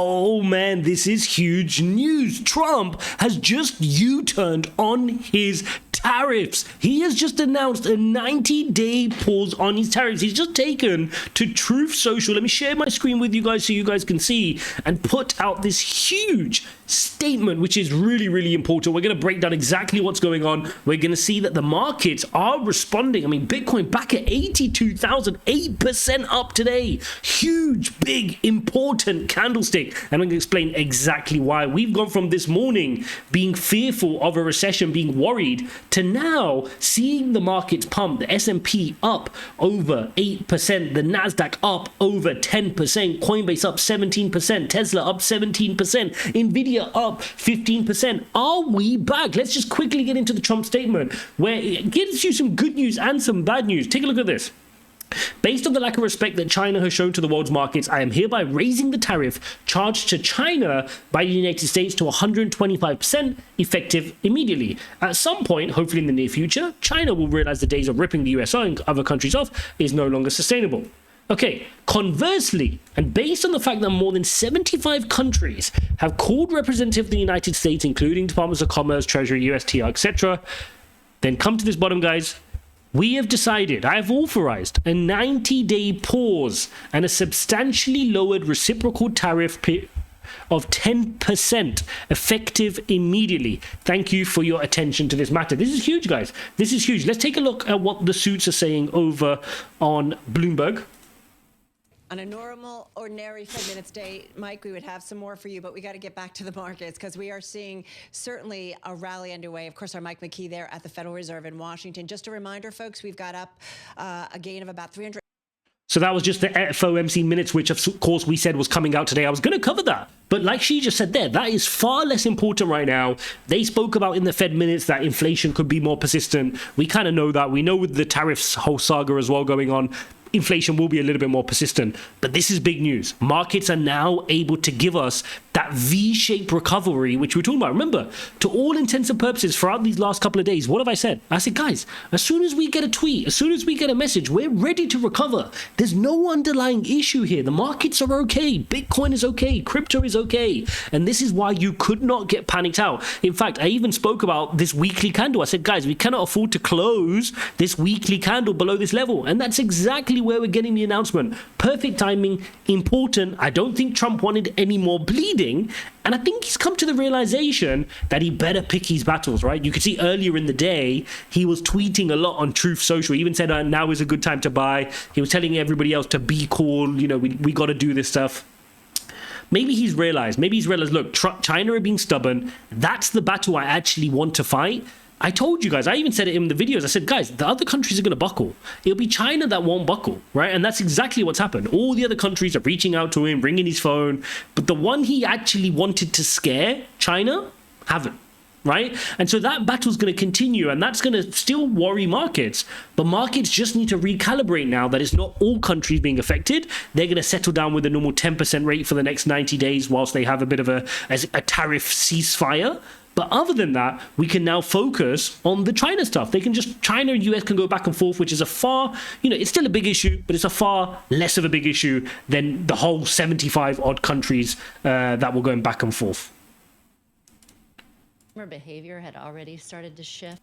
Oh man, this is huge news. Trump has just U-turned on his tariffs. He has just announced a 90-day pause on his tariffs. He's just taken to Truth Social. Let me share my screen with you guys so you guys can see, and put out this huge statement, which is really, really important. We're going to break down exactly what's going on. We're going to see that the markets are responding. I mean, Bitcoin back at 82,000, 8% up today. Huge, big, important candlestick. And I'm going to explain exactly why. We've gone from this morning being fearful of a recession, being worried, to now seeing the markets pump. The S&P up over 8%, the Nasdaq up over 10%, Coinbase up 17%, Tesla up 17%, Nvidia up 15%. Are we back? Let's just quickly get into the Trump statement, where it gives you some good news and some bad news. Take a look at this. Based on the lack of respect that China has shown to the world's markets, I am hereby raising the tariff charged to China by the United States to 125%, effective immediately. At some point, hopefully in the near future, China will realize the days of ripping the US and other countries off is no longer sustainable. Okay, conversely, and based on the fact that more than 75 countries have called representatives of the United States, including Departments of Commerce, Treasury, USTR, etc., then come to this bottom, guys. We have decided, I have authorized a 90-day pause and a substantially lowered reciprocal tariff of 10% effective immediately. Thank you for your attention to this matter. This is huge, guys. This is huge. Let's take a look at what the suits are saying over on Bloomberg. On a normal, ordinary Fed Minutes day, Mike, we would have some more for you, but we got to get back to the markets because we are seeing certainly a rally underway. Of course, our Mike McKee there at the Federal Reserve in Washington. Just a reminder, folks, we've got up a gain of about 300. So that was just the FOMC minutes, which of course we said was coming out today. I was going to cover that. But like she just said there, that is far less important right now. They spoke about in the Fed minutes that inflation could be more persistent. We kind of know that. We know with the tariffs whole saga as well going on, inflation will be a little bit more persistent. But this is big news. Markets are now able to give us that V-shaped recovery, which we're talking about. Remember, to all intents and purposes, throughout these last couple of days, what have I said? I said, guys, as soon as we get a tweet, as soon as we get a message, we're ready to recover. There's no underlying issue here. The markets are okay. Bitcoin is okay. Crypto is okay. And this is why you could not get panicked out. In fact, I even spoke about this weekly candle. I said, guys, we cannot afford to close this weekly candle below this level. And that's exactly where we're getting the announcement. Perfect timing, important. I don't think Trump wanted any more bleeding. And I think he's come to the realization that he better pick his battles, right? You could see earlier in the day, he was tweeting a lot on Truth Social. He even said, now is a good time to buy. He was telling everybody else to be cool. You know, we got to do this stuff. Maybe he's realized, look, China are being stubborn. That's the battle I actually want to fight. I told you guys, I even said it in the videos, I said, guys, the other countries are going to buckle. It'll be China that won't buckle, right? And that's exactly what's happened. All the other countries are reaching out to him, ringing his phone. But the one he actually wanted to scare, China, haven't, right? And so that battle's going to continue, and that's going to still worry markets. But markets just need to recalibrate now that it's not all countries being affected. They're going to settle down with a normal 10% rate for the next 90 days whilst they have a bit of a tariff ceasefire. But other than that, we can now focus on the China stuff. China and US can go back and forth, which is a far, it's still a big issue, but it's a far less of a big issue than the whole 75 odd countries that were going back and forth. Behavior had already started to shift.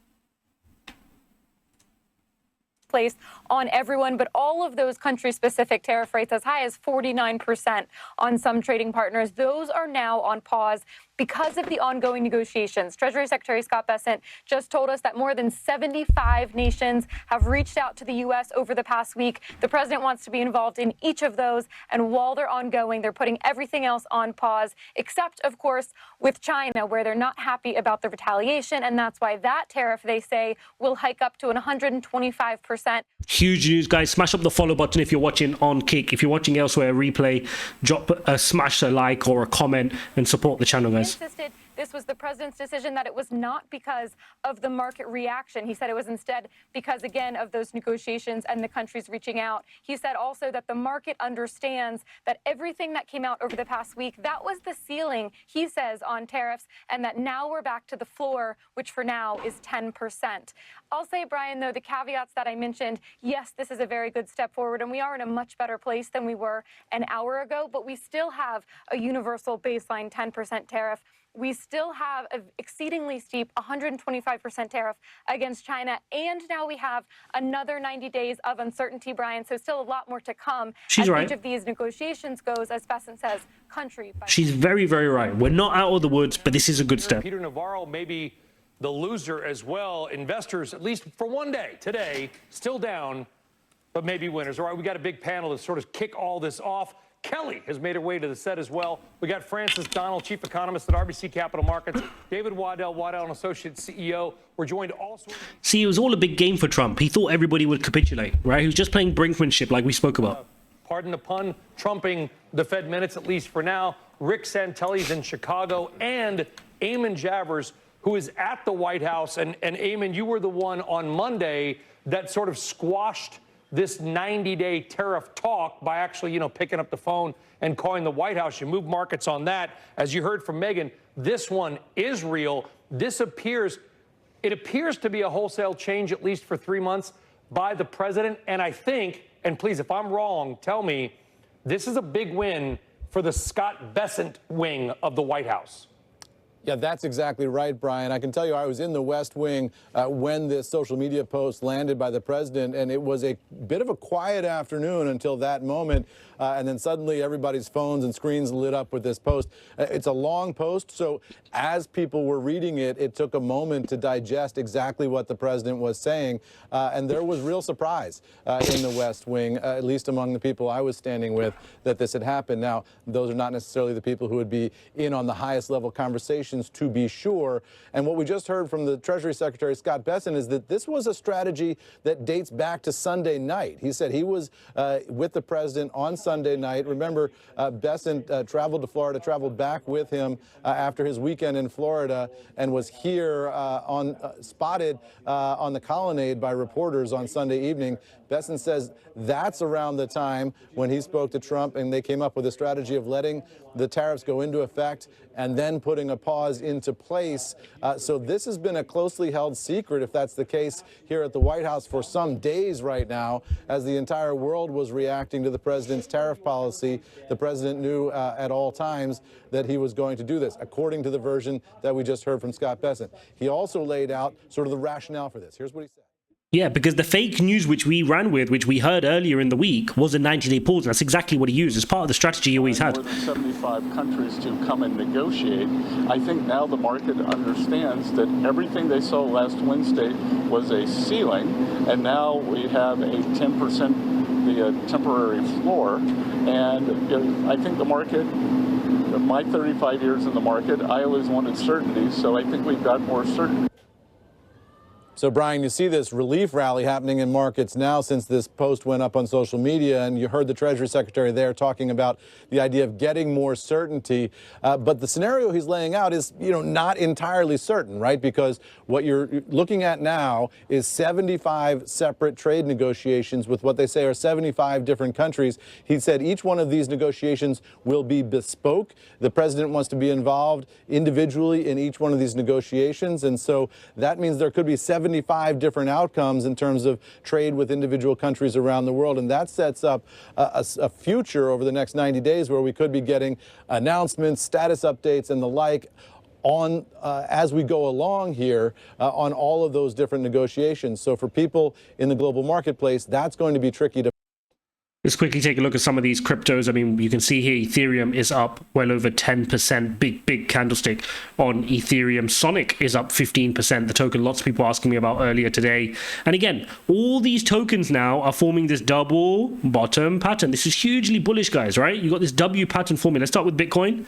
Place on everyone, but all of those country-specific tariff rates as high as 49% on some trading partners, those are now on pause because of the ongoing negotiations. Treasury Secretary Scott Bessent just told us that more than 75 nations have reached out to the U.S. over the past week. The president wants to be involved in each of those, and while they're ongoing, they're putting everything else on pause, except, of course, with China, where they're not happy about the retaliation, and that's why that tariff, they say, will hike up to 125%. Huge news, guys. Smash up the follow button if you're watching on Kick. If you're watching elsewhere, replay, smash a like or a comment and support the channel, guys. Insisted this was the president's decision, that it was not because of the market reaction. He said it was instead because, again, of those negotiations and the countries reaching out. He said also that the market understands that everything that came out over the past week, that was the ceiling, he says, on tariffs, and that now we're back to the floor, which for now is 10%. I'll say, Brian, though, the caveats that I mentioned, yes, this is a very good step forward, and we are in a much better place than we were an hour ago, but we still have a universal baseline 10% tariff. We still have an exceedingly steep 125% tariff against China, and now we have another 90 days of uncertainty, Brian, so still a lot more to come. She's as right. Each of these negotiations goes, as Besson says, country by She's very, very right. We're not out of the woods, but this is a good step. Peter Navarro may be the loser as well. Investors, at least for one day, today, still down, but maybe winners. All right, we got a big panel to sort of kick all this off. Kelly has made her way to the set as well. We got Francis Donald, chief economist at RBC Capital Markets, David Waddell, and Associate CEO. We're joined also. See, it was all a big game for Trump. He thought everybody would capitulate, right? He was just playing brinkmanship like we spoke about. Pardon the pun, trumping the Fed minutes, at least for now. Rick Santelli's in Chicago, and Eamon Javers, who is at the White House. And Eamon, you were the one on Monday that sort of squashed this 90-day tariff talk by actually, picking up the phone and calling the White House. You moved markets on that. As you heard from Megan, this one is real. It appears to be a wholesale change, at least for 3 months, by the president. And I think, and please, if I'm wrong, tell me, this is a big win for the Scott Bessent wing of the White House. Yeah, that's exactly right, Brian. I can tell you I was in the West Wing when this social media post landed by the president, and it was a bit of a quiet afternoon until that moment. And then suddenly everybody's phones and screens lit up with this post. It's a long post, so as people were reading it, it took a moment to digest exactly what the president was saying. And there was real surprise in the West Wing, at least among the people I was standing with, that this had happened. Now, those are not necessarily the people who would be in on the highest level conversations, to be sure. And what we just heard from the Treasury Secretary, Scott Bessent, is that this was a strategy that dates back to Sunday night. He said he was with the president on Sunday night. Remember, Bessent traveled to Florida, traveled back with him after his weekend in Florida, and was here spotted on the colonnade by reporters on Sunday evening. Bessent says that's around the time when he spoke to Trump, and they came up with a strategy of letting the tariffs go into effect and then putting a pause into place. So this has been a closely held secret, if that's the case, here at the White House for some days right now, as the entire world was reacting to the president's tariff policy. The president knew at all times that he was going to do this, according to the version that we just heard from Scott Bessent. He also laid out sort of the rationale for this. Here's what he said. Yeah, because the fake news which we ran with, which we heard earlier in the week, was a 90-day pause. And that's exactly what he used as part of the strategy he always had. More than 75 countries to come and negotiate. I think now the market understands that everything they saw last Wednesday was a ceiling, and now we have a 10% the temporary floor. And I think the market, my 35 years in the market, I always wanted certainty, so I think we've got more certainty. So, Brian, you see this relief rally happening in markets now since this post went up on social media, and you heard the Treasury Secretary there talking about the idea of getting more certainty. But the scenario he's laying out is, not entirely certain, right? Because what you're looking at now is 75 separate trade negotiations with what they say are 75 different countries. He said each one of these negotiations will be bespoke. The president wants to be involved individually in each one of these negotiations, and so that means there could be 75 different outcomes in terms of trade with individual countries around the world. And that sets up a future over the next 90 days where we could be getting announcements, status updates, and the like on as we go along here on all of those different negotiations. So for people in the global marketplace, that's going to be tricky to. Let's quickly take a look at some of these cryptos. I mean, you can see here Ethereum is up well over 10%, big candlestick on Ethereum. Sonic is up 15%, the token lots of people asking me about earlier today. And again, all these tokens now are forming this double bottom pattern. This is hugely bullish, guys, right? You got this W pattern forming. Let's start with Bitcoin.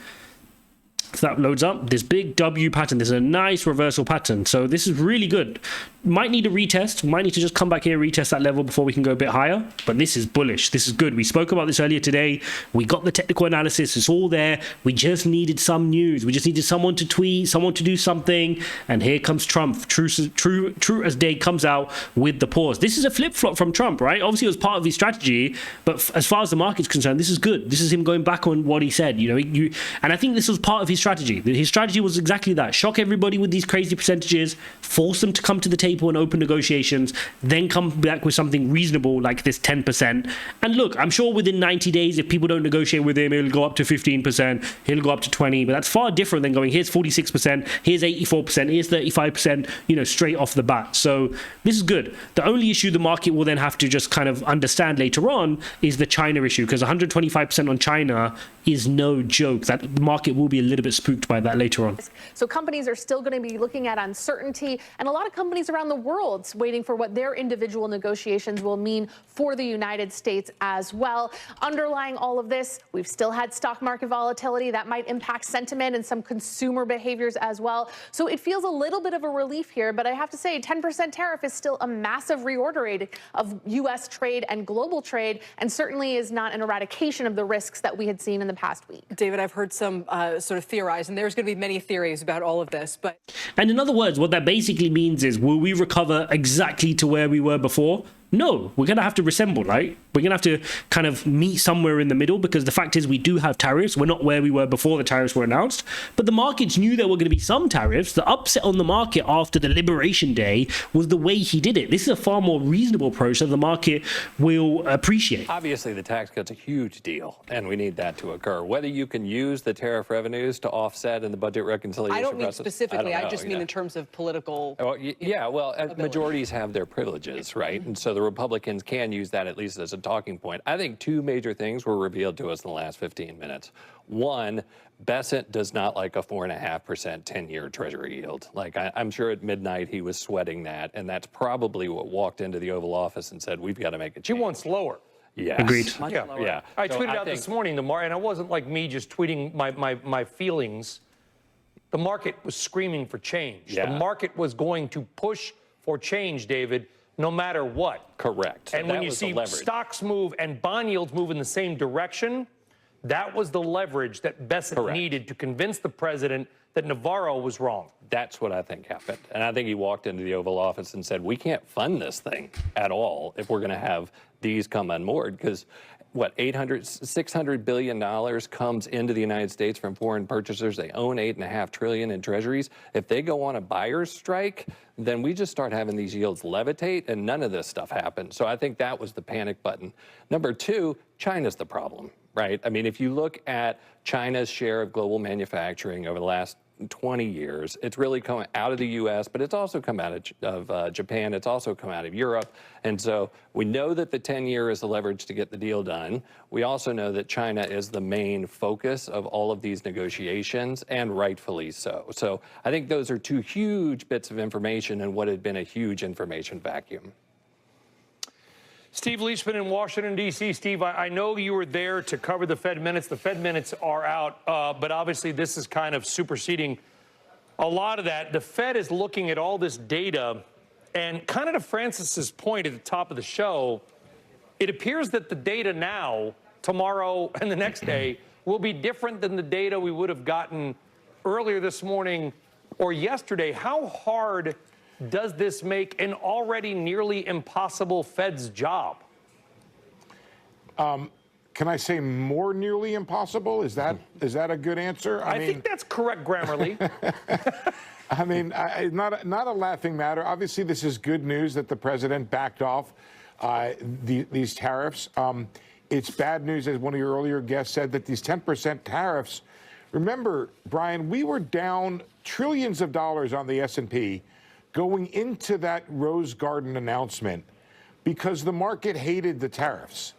that loads up, this big W pattern. There's a nice reversal pattern. So this is really good. Might need a retest. Might need to just come back here, retest that level before we can go a bit higher. But this is bullish. This is good. We spoke about this earlier today. We got the technical analysis. It's all there. We just needed some news. We just needed someone to tweet, someone to do something. And here comes Trump. True as day comes out with the pause. This is a flip-flop from Trump, right? Obviously, it was part of his strategy. But as far as the market's concerned, this is good. This is him going back on what he said. You know, and I think this was part of his strategy. His strategy was exactly that. Shock everybody with these crazy percentages, force them to come to the table and open negotiations, then come back with something reasonable like this 10%. And look, I'm sure within 90 days, if people don't negotiate with him, it'll go up to 15%, he'll go up to 20%, but that's far different than going, here's 46%, here's 84%, here's 35%, you know, straight off the bat. So this is good. The only issue the market will then have to just kind of understand later on is the China issue, because 125% on China is no joke. That market will be a little bit spooked by that later on. So companies are still going to be looking at uncertainty, and a lot of companies around the world waiting for what their individual negotiations will mean for the United States as well. Underlying all of this, we've still had stock market volatility that might impact sentiment and some consumer behaviors as well. So it feels a little bit of a relief here, but I have to say 10% tariff is still a massive reordering of U.S. trade and global trade, and certainly is not an eradication of the risks that we had seen in the past week. David, I've heard some sort of theorize, and there's going to be many theories about all of this. But and in other words, what that basically means is, will we recover exactly to where we were before? No, we're going to have to reassemble, right? We're going to have to kind of meet somewhere in the middle, because the fact is we do have tariffs. We're not where we were before the tariffs were announced, but the markets knew there were going to be some tariffs. The upset on the market after the Liberation Day was the way he did it. This is a far more reasonable approach that the market will appreciate. Obviously, the tax cut's a huge deal, and we need that to occur. Whether you can use the tariff revenues to offset in the budget reconciliation I don't mean process, specifically. I just mean in terms of political. Well, majorities have their privileges, right? And so the Republicans can use that at least as a talking point. I think two major things were revealed to us in the last 15 minutes. One, Bessent does not like a 4.5% 10-year Treasury yield. Like, I'm sure at midnight he was sweating that, and that's probably what walked into the Oval Office and said, we've got to make a change. He wants lower. Yes. Agreed. Yeah. I tweeted out this morning, and it wasn't like me just tweeting my feelings. The market was screaming for change. Yeah. The market was going to push for change, David, no matter what. Correct. And when you see stocks move and bond yields move in the same direction, that was the leverage that Bessent needed to convince the president that Navarro was wrong. That's what I think happened. And I think he walked into the Oval Office and said, we can't fund this thing at all if we're going to have these come on board, because what, $600 billion comes into the United States from foreign purchasers. They own $8.5 trillion in treasuries. If they go on a buyer's strike, then we just start having these yields levitate, and none of this stuff happens. So I think that was the panic button. Number two, China's the problem, right? I mean, if you look at China's share of global manufacturing over the last 20 years, it's really come out of the U.S., but it's also come out of Japan. It's also come out of Europe. And so we know that the 10-year is the leverage to get the deal done. We also know that China is the main focus of all of these negotiations, and rightfully so. So I think those are two huge bits of information in what had been a huge information vacuum. Steve Leishman in Washington, D.C. Steve, I know you were there to cover the Fed minutes. The Fed minutes are out, but obviously this is kind of superseding a lot of that. The Fed is looking at all this data, and kind of to Francis's point at the top of the show, it appears that the data now, tomorrow and the next day, will be different than the data we would have gotten earlier this morning or yesterday. How hard does this make an already nearly impossible Fed's job? Can I say more nearly impossible? Is that a good answer? I think that's correct grammarly. I mean, not a laughing matter. Obviously, this is good news that the president backed off these tariffs. It's bad news, as one of your earlier guests said, that these 10% tariffs. Remember, Brian, we were down trillions of dollars on the S&P going into that Rose Garden announcement because the market hated the tariffs.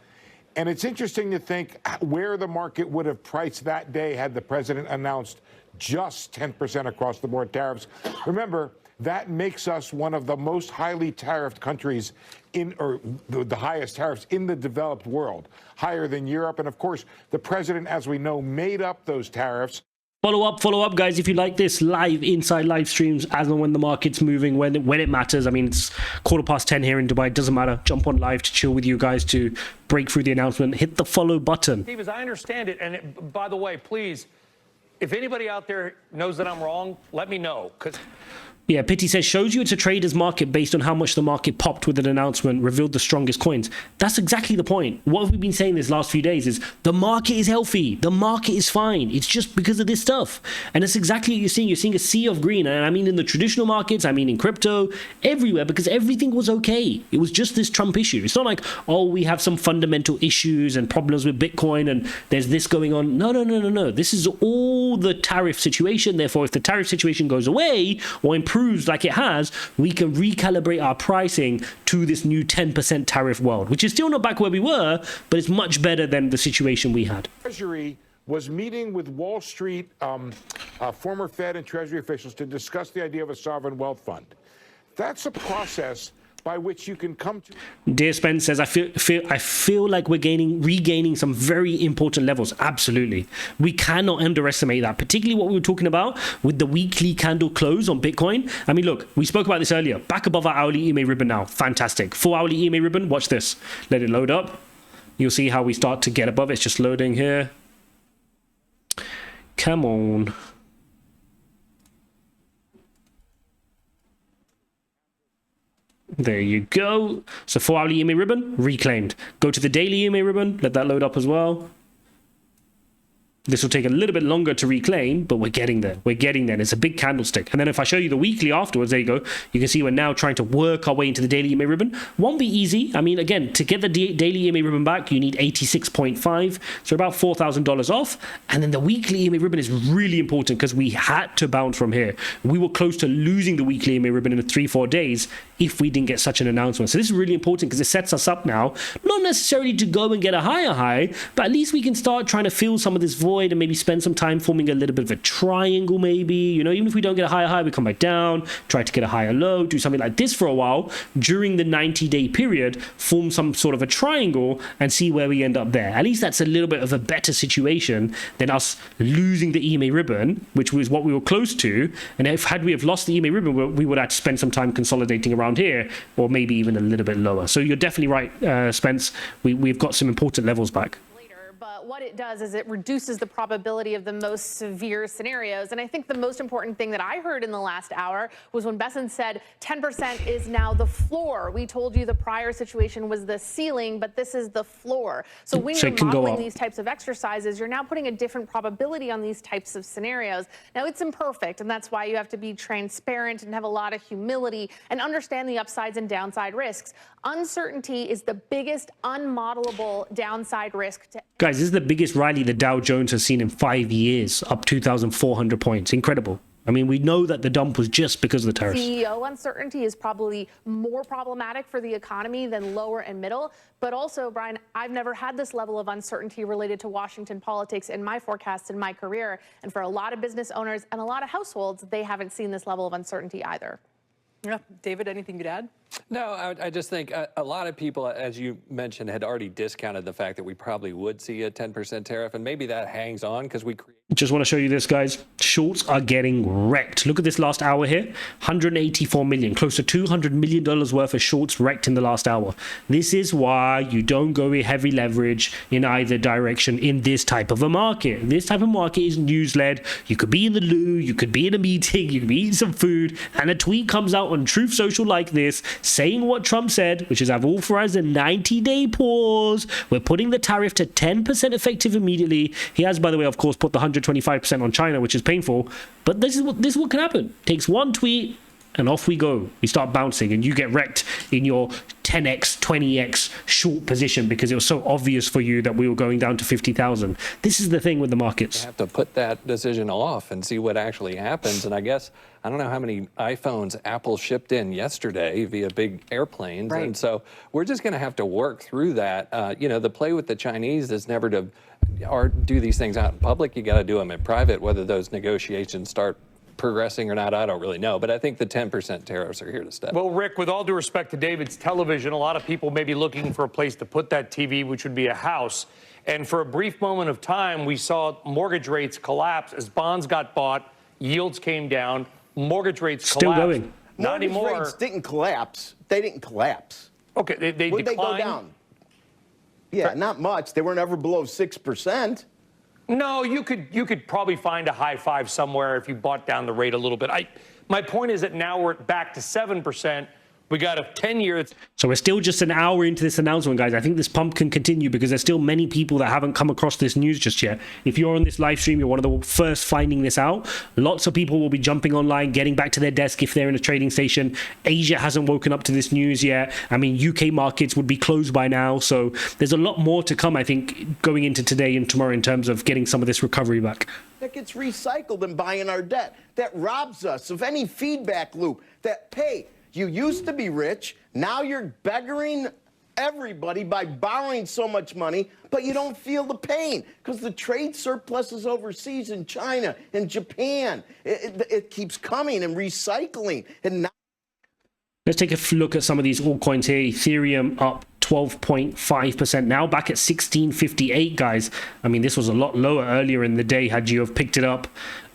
And it's interesting to think where the market would have priced that day had the president announced just 10% across the board tariffs. Remember, that makes us one of the most highly tariffed countries or the highest tariffs in the developed world, higher than Europe. And of course, the president, as we know, made up those tariffs Follow up, guys. If you like this live inside live streams, as and when the market's moving, when it matters. I mean, it's 10:15 here in Dubai. It doesn't matter. Jump on live to chill with you guys to break through the announcement. Hit the follow button. Steve, as I understand it, and by the way, please, if anybody out there knows that I'm wrong, let me know. Yeah, Pitty says, shows you it's a trader's market based on how much the market popped with an announcement, revealed the strongest coins. That's exactly the point. What have we been saying this last few days is the market is healthy. The market is fine. It's just because of this stuff. And that's exactly what you're seeing. You're seeing a sea of green. And I mean in the traditional markets, I mean in crypto, everywhere, because everything was okay. It was just this Trump issue. It's not like, oh, we have some fundamental issues and problems with Bitcoin and there's this going on. No. This is all the tariff situation. Therefore, if the tariff situation goes away or improves like it has, we can recalibrate our pricing to this new 10% tariff world, which is still not back where we were, but it's much better than the situation we had. Treasury was meeting with Wall Street former Fed and Treasury officials to discuss the idea of a sovereign wealth fund. That's a process by which you can come to. Dear Spence says, I feel like we're regaining some very important levels. Absolutely. We cannot underestimate that, particularly what we were talking about with the weekly candle close on Bitcoin. I mean, look, we spoke about this earlier. Back above our hourly EMA ribbon now. Fantastic. 4-hourly EMA ribbon. Watch this. Let it load up. You'll see how we start to get above. It's just loading here. Come on. There you go. So 4-hourly EMA ribbon, reclaimed. Go to the daily EMA ribbon, let that load up as well. This will take a little bit longer to reclaim, but we're getting there. We're getting there. It's a big candlestick. And then if I show you the weekly afterwards, there you go. You can see we're now trying to work our way into the daily EMA ribbon. Won't be easy. I mean, again, to get the daily EMA ribbon back, you need 86.5. So about $4,000 off. And then the weekly EMA ribbon is really important because we had to bounce from here. We were close to losing the weekly EMA ribbon in 3-4 days if we didn't get such an announcement. So this is really important because it sets us up now, not necessarily to go and get a higher high, but at least we can start trying to fill some of this void and maybe spend some time forming a little bit of a triangle maybe. You know, even if we don't get a higher high, we come back down, try to get a higher low, do something like this for a while during the 90-day period, form some sort of a triangle and see where we end up there. At least that's a little bit of a better situation than us losing the EMA ribbon, which was what we were close to. And had we have lost the EMA ribbon, we would have to spend some time consolidating around here, or maybe even a little bit lower. So you're definitely right, Spence. We've got some important levels back. But what it does is it reduces the probability of the most severe scenarios. And I think the most important thing that I heard in the last hour was when Besson said 10% is now the floor. We told you the prior situation was the ceiling, but this is the floor. So when you're modeling these types of exercises, you're now putting a different probability on these types of scenarios. Now, it's imperfect, and that's why you have to be transparent and have a lot of humility and understand the upsides and downside risks. Uncertainty is the biggest unmodelable downside risk to. Guys, this is the biggest rally the Dow Jones has seen in 5 years, up 2,400 points. Incredible. I mean, we know that the dump was just because of the tariffs. CEO uncertainty is probably more problematic for the economy than lower and middle. But also, Brian, I've never had this level of uncertainty related to Washington politics in my forecasts in my career. And for a lot of business owners and a lot of households, they haven't seen this level of uncertainty either. Yeah. David, anything you'd add? No, I just think a lot of people, as you mentioned, had already discounted the fact that we probably would see a 10% tariff, and maybe that hangs on because we create. Just want to show you this, guys. Shorts are getting wrecked. Look at this last hour here. 184 million, close to $200 million worth of shorts wrecked in the last hour. This is why you don't go with heavy leverage in either direction in this type of a market. This type of market is news-led. You could be in the loo, you could be in a meeting, you could be eating some food, and a tweet comes out on Truth Social like this, saying what Trump said, which is I've authorized a 90-day pause. We're putting the tariff to 10% effective immediately. He has, by the way, of course, put the 125% on China, which is painful. But this is what can happen. Takes one tweet and off we go. We start bouncing and you get wrecked in your 10x, 20x short position because it was so obvious for you that we were going down to 50,000. This is the thing with the markets. You have to put that decision off and see what actually happens. And I guess, I don't know how many iPhones Apple shipped in yesterday via big airplanes. Right. And so we're just going to have to work through that. You know, the play with the Chinese is never to do these things out in public. You got to do them in private. Whether those negotiations start progressing or not, I don't really know. But I think the 10% tariffs are here to stay. Well, Rick, with all due respect to David's television, a lot of people may be looking for a place to put that TV, which would be a house. And for a brief moment of time, we saw mortgage rates collapse as bonds got bought, yields came down, mortgage rates Still collapsed. going. Not Mortgage anymore. rates didn't collapse. They didn't collapse. Okay, they Would they go declined. down? Yeah, not much. They weren't ever below 6%. No, you could probably find a high five somewhere if you bought down the rate a little bit. My point is that now we're back to 7%. We got a 10-year. So we're still just an hour into this announcement, guys. I think this pump can continue because there's still many people that haven't come across this news just yet. If you're on this live stream, you're one of the first finding this out. Lots of people will be jumping online, getting back to their desk if they're in a trading station. Asia hasn't woken up to this news yet. I mean, UK markets would be closed by now. So there's a lot more to come, I think, going into today and tomorrow in terms of getting some of this recovery back. That gets recycled in buying our debt. That robs us of any feedback loop. That, hey, you used to be rich. Now you're beggaring everybody by borrowing so much money, but you don't feel the pain because the trade surpluses overseas in China and Japan. It keeps coming and recycling. And now let's take a look at some of these altcoins here. Ethereum up 12.5% now, back at 1658, guys. I mean, this was a lot lower earlier in the day. Had you have picked it up,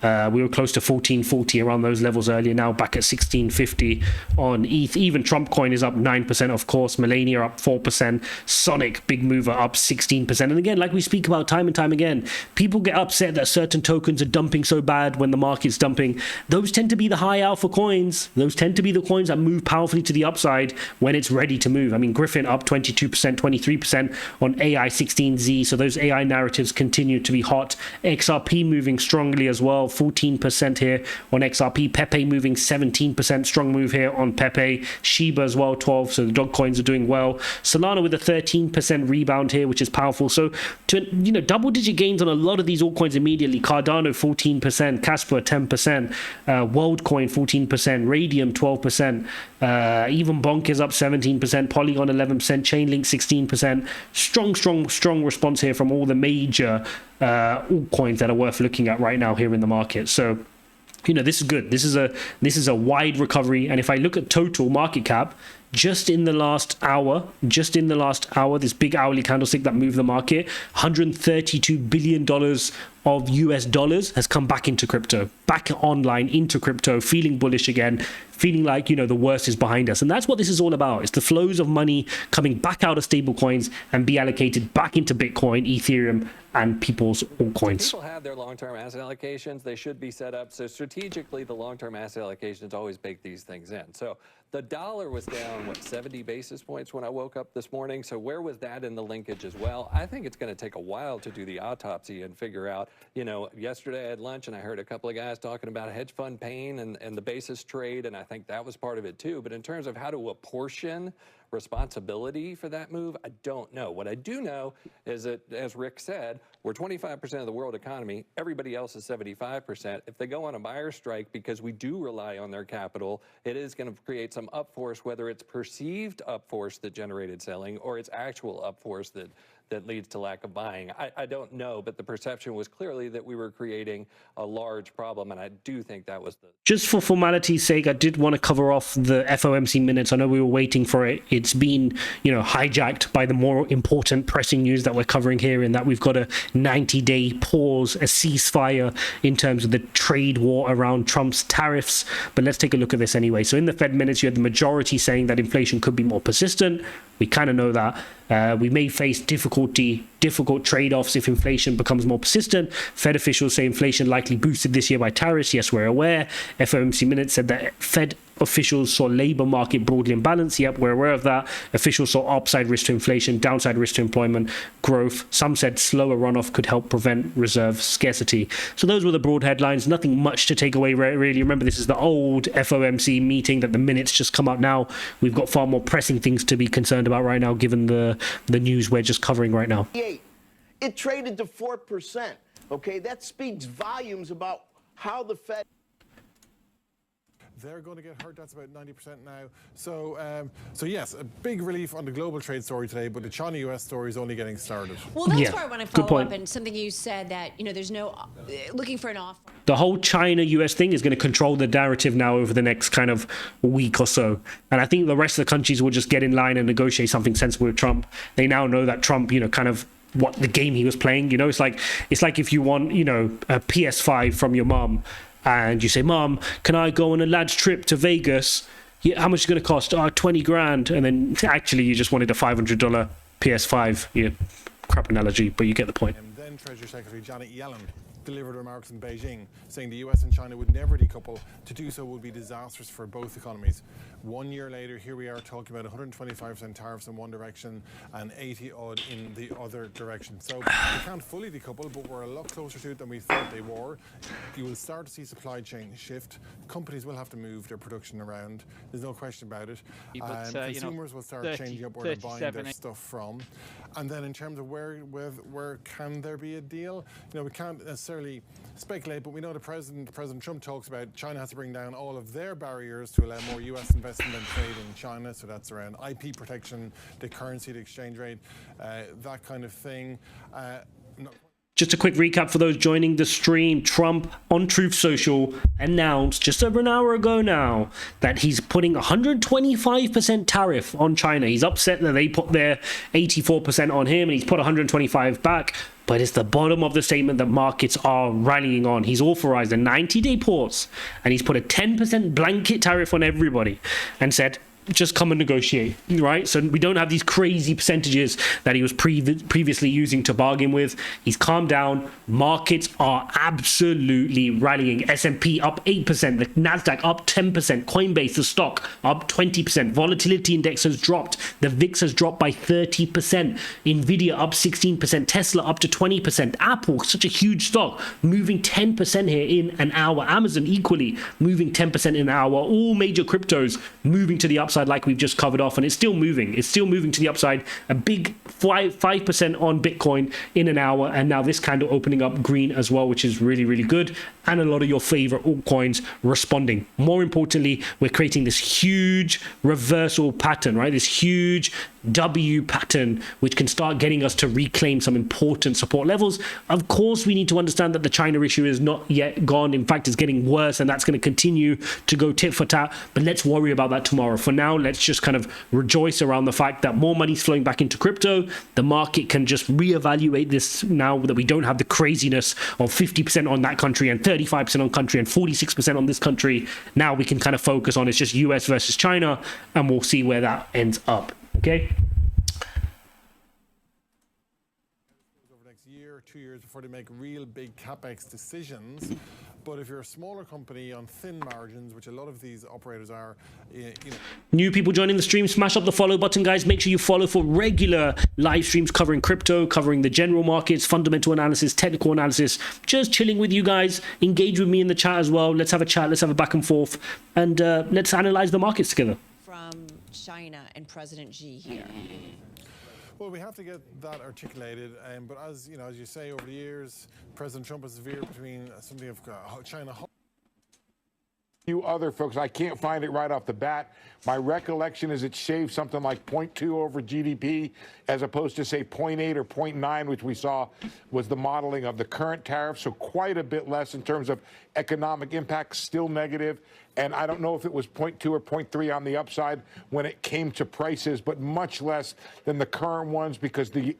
we were close to 1440 around those levels earlier. Now back at 1650 on ETH. Even Trump coin is up 9%, of course. Melania up 4%. Sonic, big mover, up 16%. And again, like we speak about time and time again, people get upset that certain tokens are dumping so bad when the market's dumping. Those tend to be the high alpha coins. Those tend to be the coins that move powerfully to the upside when it's ready to move. I mean, Griffin up 22%, 23% on AI16Z. So those AI narratives continue to be hot. XRP moving strongly as well. 14% here on XRP. Pepe moving 17%. Strong move here on Pepe. Shiba as well, 12. So the dog coins are doing well. Solana with a 13% rebound here, which is powerful. So to double-digit gains on a lot of these altcoins immediately. Cardano 14%. Casper 10%. WorldCoin 14%. Radium 12%. Even Bonk is up 17%. Polygon 11%. Chainlink 16%. Strong response here from all the major altcoins that are worth looking at right now here in the market. So this is good. This is a wide recovery. And if I look at total market cap, just in the last hour, this big hourly candlestick that moved the market, $132 billion of US dollars has come back into crypto, back online into crypto, feeling bullish again, feeling like, the worst is behind us. And that's what this is all about. It's the flows of money coming back out of stable coins and be allocated back into Bitcoin, Ethereum, and people's altcoins. People have their long-term asset allocations. They should be set up. So strategically, the long-term asset allocations always bake these things in. So the dollar was down, 70 basis points when I woke up this morning. So where was that in the linkage as well? I think it's going to take a while to do the autopsy and figure out, yesterday I had lunch and I heard a couple of guys talking about hedge fund pain and the basis trade. And I think that was part of it too. But in terms of how to apportion responsibility for that move, I don't know. What I do know is that, as Rick said, we're 25% of the world economy. Everybody else is 75%. If they go on a buyer strike because we do rely on their capital, it is going to create some upforce, whether it's perceived upforce that generated selling or it's actual upforce that leads to lack of buying. I don't know, but the perception was clearly that we were creating a large problem, and I do think that was the... Just for formality's sake, I did want to cover off the FOMC minutes. I know we were waiting for it. It's been, hijacked by the more important pressing news that we're covering here, in that we've got a 90-day pause, a ceasefire in terms of the trade war around Trump's tariffs. But let's take a look at this anyway. So in the Fed minutes, you had the majority saying that inflation could be more persistent. We kind of know that. We may face difficult trade-offs if inflation becomes more persistent. Fed officials say inflation likely boosted this year by tariffs. Yes, we're aware. FOMC minutes said that Fed officials saw labor market broadly in balance. Yep, we're aware of that. Officials saw upside risk to inflation, downside risk to employment growth. Some said slower runoff could help prevent reserve scarcity. So those were the broad headlines. Nothing much to take away, really. Remember, this is the old FOMC meeting that the minutes just come out now. We've got far more pressing things to be concerned about right now, given the news we're just covering right now. It traded to 4%. Okay, that speaks volumes about how the Fed... They're going to get hurt. That's about 90% now. So yes, a big relief on the global trade story today, but the China-US story is only getting started. Well, that's where I want to follow up, and something you said that, there's no looking for an offer. The whole China-US thing is going to control the narrative now over the next kind of week or so. And I think the rest of the countries will just get in line and negotiate something sensible with Trump. They now know that Trump, kind of what the game he was playing. You know, it's like if you want, you know, a PS5 from your mom, and you say, "Mom, can I go on a lad's trip to Vegas? Yeah, how much is it going to cost? 20 grand." And then actually you just wanted a $500 PS5. Yeah, crap analogy, but you get the point. And then Treasury Secretary Janet Yellen delivered remarks in Beijing saying the US and China would never decouple. To do so would be disastrous for both economies. 1 year later, here we are talking about 125% tariffs in one direction and 80 odd in the other direction. So we can't fully decouple, but we're a lot closer to it than we thought they were. You will start to see supply chain shift. Companies will have to move their production around. There's no question about it. Consumers will start changing up where they're buying their stuff from. And then in terms of where can there be a deal, you know, we can't necessarily speculate, but we know President Trump talks about China has to bring down all of their barriers to allow more US investment and trade in China. So that's around IP protection, the currency, the exchange rate, that kind of thing. Just a quick recap for those joining the stream. Trump on Truth Social announced just over an hour ago now that he's putting 125% tariff on China. He's upset that they put their 84% on him and he's put 125 back. But it's the bottom of the statement that markets are rallying on. He's authorized a 90-day pause and he's put a 10% blanket tariff on everybody and said, just come and negotiate, right? So we don't have these crazy percentages that he was previously using to bargain with. He's calmed down. Markets are absolutely rallying. S&P up 8%, the Nasdaq up 10%, Coinbase, the stock, up 20%. Volatility index has dropped. The VIX has dropped by 30%. Nvidia up 16%. Tesla up to 20%. Apple, such a huge stock, moving 10% here in an hour. Amazon equally moving 10% in an hour. All major cryptos moving to the upside, like we've just covered off, and it's still moving. It's still moving to the upside. A big 5% on Bitcoin in an hour, and now this candle opening up green as well, which is really, really good. And a lot of your favorite altcoins responding. More importantly, we're creating this huge reversal pattern, right? This huge W pattern, which can start getting us to reclaim some important support levels. Of course, we need to understand that the China issue is not yet gone. In fact, it's getting worse, and that's going to continue to go tit for tat. But let's worry about that tomorrow. For now, let's just kind of rejoice around the fact that more money's flowing back into crypto. The market can just reevaluate this now that we don't have the craziness of 50% on that country and 35% on country and 46% on this country. Now we can kind of focus on it's just US versus China, and we'll see where that ends up. Okay. Over the next year or 2 years before they make real big capex decisions. But if you're a smaller company on thin margins, which a lot of these operators are, you know. New people joining the stream, smash up the follow button, guys. Make sure you follow for regular live streams covering crypto, covering the general markets, fundamental analysis, technical analysis. Just chilling with you guys. Engage with me in the chat as well. Let's have a chat. Let's have a back and forth, and let's analyze the markets together. From China and President Xi here. Well, we have to get that articulated, but as you know, as you say, over the years, President Trump has veered between something of China. Few other folks, I can't find it right off the bat. My recollection is it shaved something like 0.2 over GDP, as opposed to say 0.8 or 0.9, which we saw was the modeling of the current tariff. So quite a bit less in terms of economic impact, still negative. And I don't know if it was 0.2 or 0.3 on the upside when it came to prices, but much less than the current ones, because the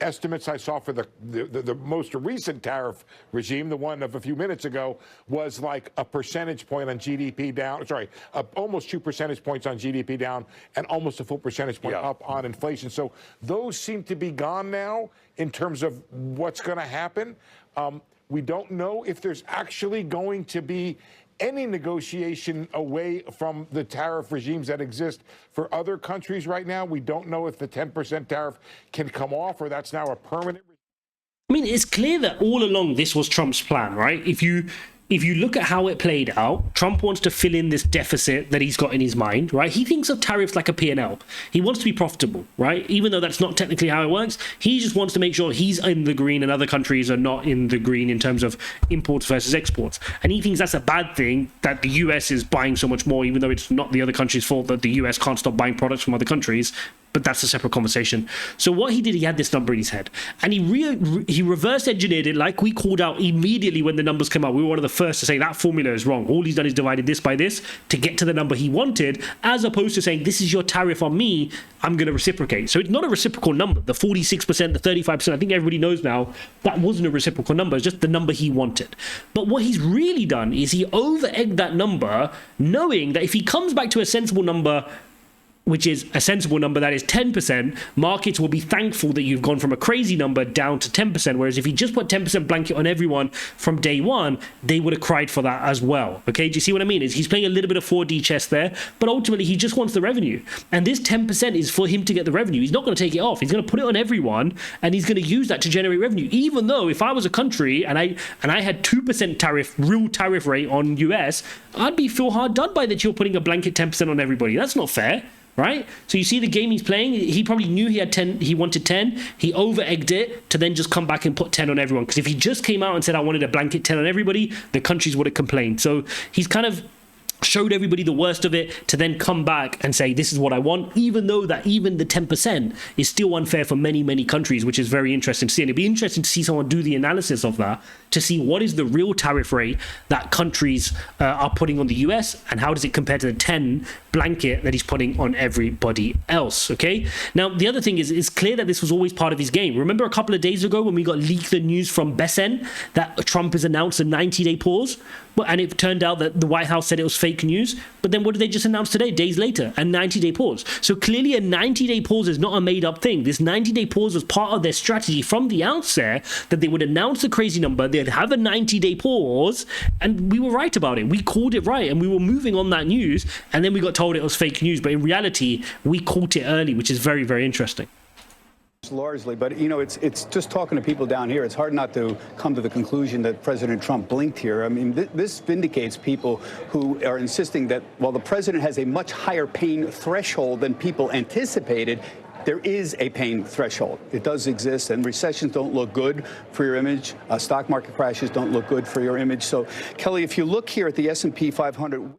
estimates I saw for the most recent tariff regime, the one of a few minutes ago, was like a percentage point on GDP down, almost 2 percentage points on GDP down and almost a full percentage point up on inflation. So those seem to be gone now in terms of what's going to happen. We don't know if there's actually going to be any negotiation away from the tariff regimes that exist for other countries right now. We don't know if the 10% tariff can come off, or that's now a permanent. I mean, it's clear that all along this was Trump's plan, right? If you look at how it played out, Trump wants to fill in this deficit that he's got in his mind, right? He thinks of tariffs like a P&L. He wants to be profitable, right? Even though that's not technically how it works, he just wants to make sure he's in the green and other countries are not in the green in terms of imports versus exports. And he thinks that's a bad thing, that the US is buying so much more, even though it's not the other country's fault that the US can't stop buying products from other countries. But that's a separate conversation. So what he did, he had this number in his head, and he reverse engineered it like we called out immediately when the numbers came out. We were one of the first to say that formula is wrong. All he's done is divided this by this to get to the number he wanted, as opposed to saying, this is your tariff on me, I'm going to reciprocate. So it's not a reciprocal number. The 46%, the 35%, I think everybody knows now that wasn't a reciprocal number. It's just the number he wanted. But what he's really done is he over-egged that number, knowing that if he comes back to a sensible number, which is a sensible number, that is 10%, markets will be thankful that you've gone from a crazy number down to 10%. Whereas if you just put 10% blanket on everyone from day one, they would have cried for that as well. Okay, do you see what I mean? Is he's playing a little bit of 4D chess there, but ultimately he just wants the revenue. And this 10% is for him to get the revenue. He's not going to take it off. He's going to put it on everyone, and he's going to use that to generate revenue. Even though if I was a country and I had 2% tariff, real tariff rate on US, I'd feel hard done by that you're putting a blanket 10% on everybody. That's not fair. Right? So you see the game he's playing. He probably knew he had 10. He wanted 10. He over-egged it to then just come back and put 10 on everyone. Because if he just came out and said, I wanted a blanket 10 on everybody, the countries would have complained. So he's kind of showed everybody the worst of it to then come back and say, this is what I want, even though that even the 10% is still unfair for many, many countries, which is very interesting to see. And it'd be interesting to see someone do the analysis of that to see what is the real tariff rate that countries are putting on the US, and how does it compare to the 10 blanket that he's putting on everybody else. Okay, now the other thing is, it's clear that this was always part of his game. Remember a couple of days ago when we got leaked the news from Besen that Trump has announced a 90-day pause, and it turned out that the White House said it was fake news. But then what did they just announce today, days later? A 90-day pause. So clearly a 90-day pause is not a made-up thing. This 90-day pause was part of their strategy from the outset, that they would announce a crazy number, they'd have a 90-day pause, and we were right about it. We called it right, and we were moving on that news, and then we got told it was fake news. But in reality, we caught it early, which is very, very interesting. Largely, but you know, it's just talking to people down here, it's hard not to come to the conclusion that President Trump blinked here. I mean, this vindicates people who are insisting that while the president has a much higher pain threshold than people anticipated, there is a pain threshold. It does exist, and recessions don't look good for your image. Stock market crashes don't look good for your image. So, Kelly, if you look here at the S&P 500...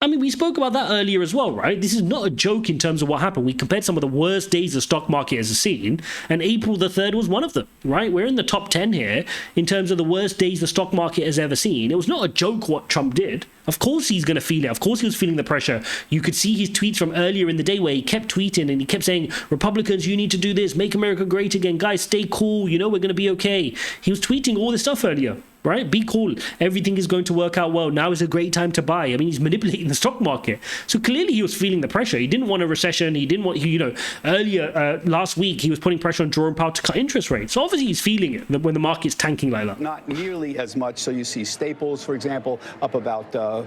I mean, we spoke about that earlier as well, right? This is not a joke in terms of what happened. We compared some of the worst days the stock market has seen, and April the 3rd was one of them, right? We're in the top 10 here in terms of the worst days the stock market has ever seen. It was not a joke what Trump did. Of course he's going to feel it. Of course he was feeling the pressure. You could see his tweets from earlier in the day where he kept tweeting and he kept saying, Republicans, you need to do this. Make America great again. Guys, stay cool. You know we're going to be okay. He was tweeting all this stuff earlier. Right? Be cool. Everything is going to work out well. Now is a great time to buy. I mean, he's manipulating the stock market. So clearly he was feeling the pressure. He didn't want a recession. He didn't want, you know, earlier last week, he was putting pressure on Jerome Powell to cut interest rates. So obviously he's feeling it when the market's tanking like that. Not nearly as much. So you see Staples, for example, up about 4%,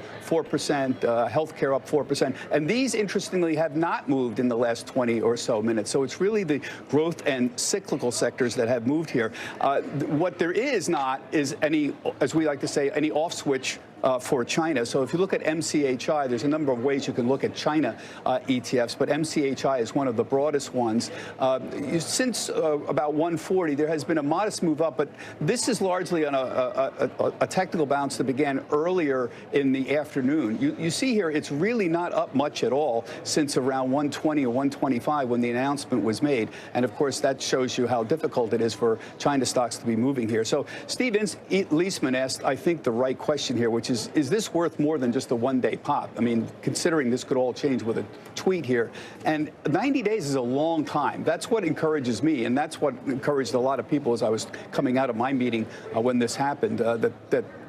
healthcare up 4%. And these, interestingly, have not moved in the last 20 or so minutes. So it's really the growth and cyclical sectors that have moved here. What there is not is any, as we like to say, any off switch for China. So if you look at MCHI, there's a number of ways you can look at China ETFs, but MCHI is one of the broadest ones. Since about 140, there has been a modest move up, but this is largely on a technical bounce that began earlier in the afternoon. You see here, it's really not up much at all since around 120 or 125 when the announcement was made. And of course, that shows you how difficult it is for China stocks to be moving here. So Steve Leisman asked, I think, the right question here, which is this worth more than just a one-day pop? I mean, considering this could all change with a tweet here. And 90 days is a long time. That's what encourages me, and that's what encouraged a lot of people as I was coming out of my meeting when this happened,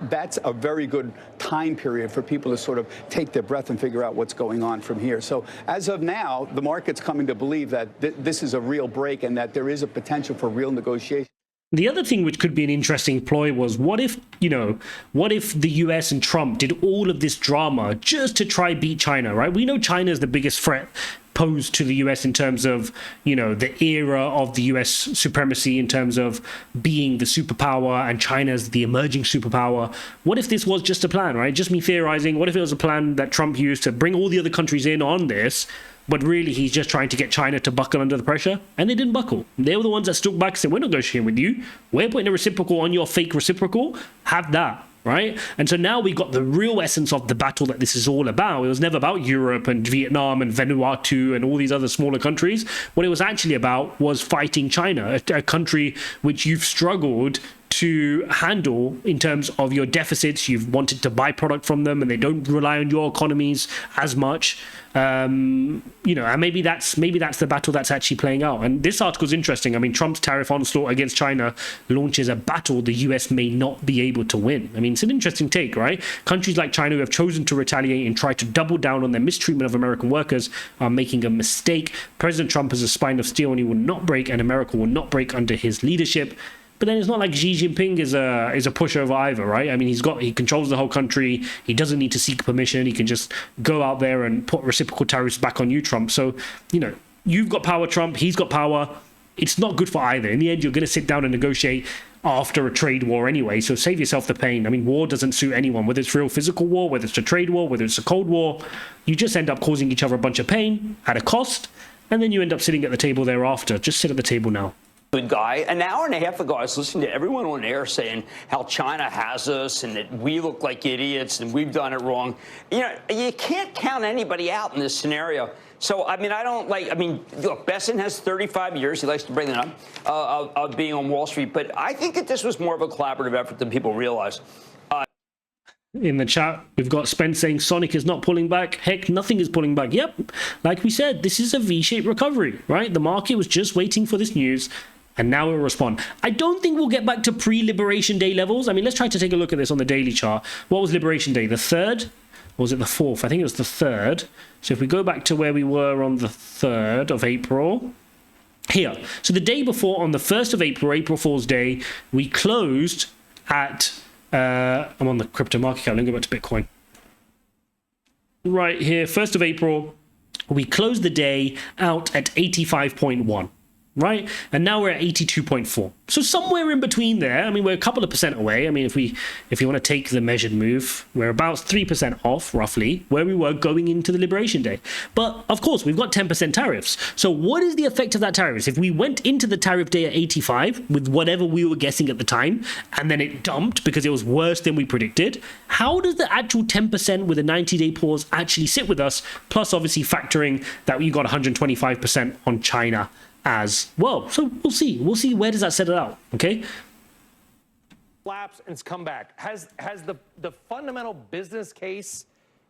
that's a very good time period for people to sort of take their breath and figure out what's going on from here. So as of now, the market's coming to believe that this is a real break and that there is a potential for real negotiation. The other thing which could be an interesting ploy was, what if the US and Trump did all of this drama just to try beat China, right? We know China is the biggest threat posed to the US in terms of, you know, the era of the US supremacy in terms of being the superpower and China's the emerging superpower. What if this was just a plan, right? Just me theorizing. What if it was a plan that Trump used to bring all the other countries in on this, but really he's just trying to get China to buckle under the pressure? And they didn't buckle. They were the ones that stood back and said, we're not negotiating with you. We're putting a reciprocal on your fake reciprocal. Have that. right? And so now we got the real essence of the battle that this is all about. It was never about Europe and Vietnam and Vanuatu and all these other smaller countries. What it was actually about was fighting China, a country which you've struggled to handle in terms of your deficits. You've wanted to buy product from them and they don't rely on your economies as much. And maybe that's the battle that's actually playing out. And this article is interesting. I mean, Trump's tariff onslaught against China launches a battle the US may not be able to win. I mean, it's an interesting take, right? Countries like China who have chosen to retaliate and try to double down on their mistreatment of American workers are making a mistake. President Trump is a spine of steel and he will not break, and America will not break under his leadership. But then it's not like Xi Jinping is a pushover either, right? I mean, he controls the whole country. He doesn't need to seek permission. He can just go out there and put reciprocal tariffs back on you, Trump. So, you've got power, Trump. He's got power. It's not good for either. In the end, you're going to sit down and negotiate after a trade war anyway. So save yourself the pain. I mean, war doesn't suit anyone, whether it's real physical war, whether it's a trade war, whether it's a cold war. You just end up causing each other a bunch of pain at a cost, and then you end up sitting at the table thereafter. Just sit at the table now. Good guy. An hour and a half ago, I was listening to everyone on air saying how China has us and that we look like idiots and we've done it wrong. You can't count anybody out in this scenario. So, I mean, look, Besson has 35 years, he likes to bring that up, of being on Wall Street. But I think that this was more of a collaborative effort than people realize. In the chat, we've got Spence saying Sonic is not pulling back. Heck, nothing is pulling back. Yep. Like we said, this is a V-shaped recovery, right? The market was just waiting for this news, and now it will respond. I don't think we'll get back to pre-Liberation Day levels. I mean, let's try to take a look at this on the daily chart. What was Liberation Day? The 3rd? Or was it the 4th? I think it was the 3rd. So if we go back to where we were on the 3rd of April, here. So the day before, on the 1st of April, April Fool's Day, we closed at... I'm on the crypto market cap. Let me go back to Bitcoin. Right here, 1st of April, we closed the day out at 85.1. Right? And now we're at 82.4. So somewhere in between there. I mean, we're a couple of percent away. I mean, if you want to take the measured move, we're about 3% off, roughly, where we were going into the Liberation Day. But, of course, we've got 10% tariffs. So what is the effect of that tariffs? If we went into the tariff day at 85, with whatever we were guessing at the time, and then it dumped because it was worse than we predicted, how does the actual 10% with a 90-day pause actually sit with us? Plus, obviously, factoring that we got 125% on China as well. So we'll see where does that set it out. Okay, Collapse and it's come back. Has the fundamental business case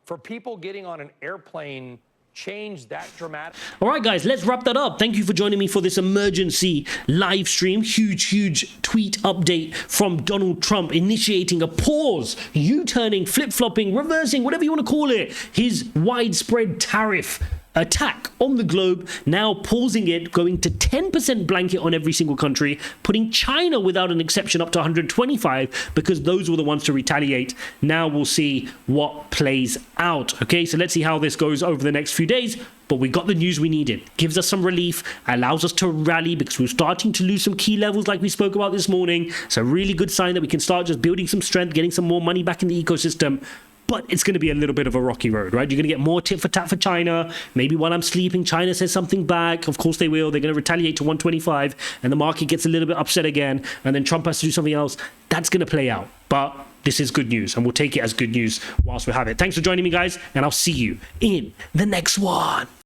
for people getting on an airplane changed that dramatic? All right, guys, let's wrap that up. Thank you for joining me for this emergency live stream. Huge tweet update from Donald Trump initiating a pause, U-turning, flip-flopping, reversing, whatever you want to call it, his widespread tariff attack on the globe, now pausing it, going to 10% blanket on every single country, putting China without an exception up to 125 because those were the ones to retaliate. Now we'll see what plays out. Okay, so let's see how this goes over the next few days. But we got the news we needed. Gives us some relief, allows us to rally because we're starting to lose some key levels like we spoke about this morning. It's a really good sign that we can start just building some strength, getting some more money back in the ecosystem. But it's going to be a little bit of a rocky road, right? You're going to get more tit for tat for China. Maybe while I'm sleeping, China says something back. Of course they will. They're going to retaliate to 125, and the market gets a little bit upset again, and then Trump has to do something else. That's going to play out. But this is good news, and we'll take it as good news whilst we have it. Thanks for joining me, guys, and I'll see you in the next one.